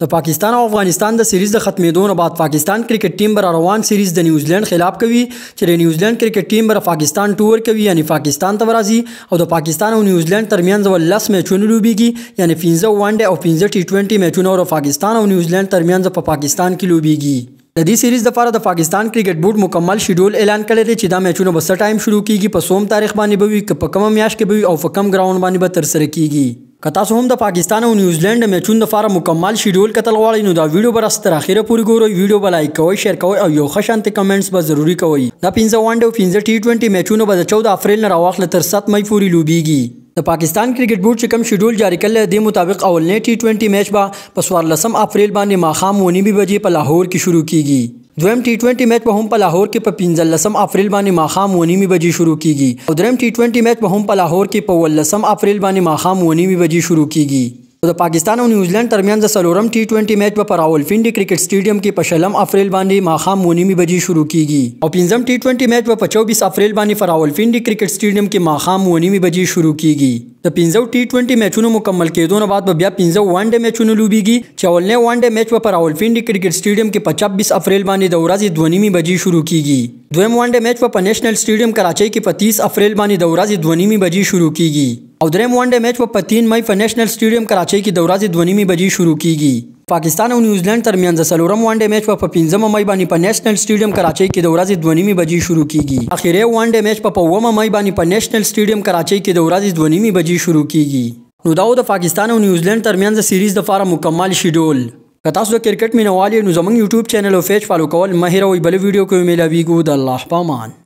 د پاکستان او افغانستان د سیریز د ختمېدو نه بعد پاکستان کرکټ ټیم بر روان سیریز د نیوزیلند خلاف کوي چې د نیوزیلند کرکټ ټیم بر پاکستان ټور کوي یعنی پاکستان ته ورځي او د پاکستان او نیوزیلند ترمنځ ول 10 میچونه لوبيږي یعنی 15 ون ډے او 15 ټي 20 میچونه او پاکستان او نیوزیلند ترمنځ په پاکستان کې لوبيږي। د دې سیریز لپاره د پاکستان کرکټ بورډ مکمل شیډول اعلان کړی دی چې دا میچونه به څه ټایم شروع کیږي، په سوم تاریخ باندې به وي، په کوم میاشت کې به وي او په کوم ګراوند باندې به تر سره کیږي۔ که تاسو هم د پاکستان او نیوزیلند میچونو لپاره مکمل شیډول کتل غواړئ نو دا ویډیو به تر اخره پورې ګورئ، ویډیو به لایک کوئ، شیر کوئ او یو ښه شانتي کمنټس به ضروری کوئ۔ دا 15 ون ډے او 15 ټي 20 میچونه به د 14 اپریل نه راواخله تر 7 مئی پورې لوبيږي۔ د پاکستان کرکټ بورډ چې کوم شیډول جاری کړل دی مطابق اولنې ټي 20 میچ به په 14 اپریل باندې ماښام 9 بجې په لاهور کې شروع کیږي۔ دویم ټي 20 میچ به هم په لاهور کې په 15 اپریل باندې ماښام 9 بجې شروع کیږي او دریم ټي 20 میچ به هم په لاهور کې په 18 اپریل باندې ماښام 9 بجې شروع کیږي۔ د پاکستان او نیوزیلند ترمنځ څلورم ټي 20 میچ په راولپنډي کرکټ سټیډیم کې په 16 اپریل باندې ماښام 9 بجې شروع کیږي او پنځم ټي 20 میچ په 24 اپریل باندې په راولپنډي کرکټ سټیډیم کې ماښام 9 بجې شروع کیږي۔ د 15 ټي 20 میچونو مکمل کېدو نه بعد بیا 15 ون ډے میچونه لوبيږي چې اولنې ون ډے میچ په راولپنډي کرکټ سټیډیم کې په 26 اپریل باندې د ورځې 2:30 بجې شروع کیږي۔ دویم ون ډے میچ په نېشنل سټیډیم کراچۍ کې په 30 اپریل باندې د ورځې 2:30 بجې شروع کیږي او دریم ون ډے میچ په 3 مئی په نېشنل سټیډیم کراچۍ کې د ورځې 2:30 بجې شروع کیږي۔ پاکستان او نیوزیلند ترمنځ څلورم ون ډے میچ په 15 مئی باندې په نېشنل سټیډیم کراچۍ کې د ورځې 2:30 بجې شروع کیږي۔ اخیری ون ډے میچ په 9 مئی باندې په نېشنل سټیډیم کراچۍ کې د ورځې 2:30 بجې شروع کیږي۔ نو دا د پاکستان او نیوزیلند ترمنځ سیریز لپاره مکمل شیډول۔ که تاسو د کرکټ مینوال یې نو زموږ یوټیوب چینل او پیج فالو کول مه هیروئ، بل ویډیو کې ملاویږو د الله پامان۔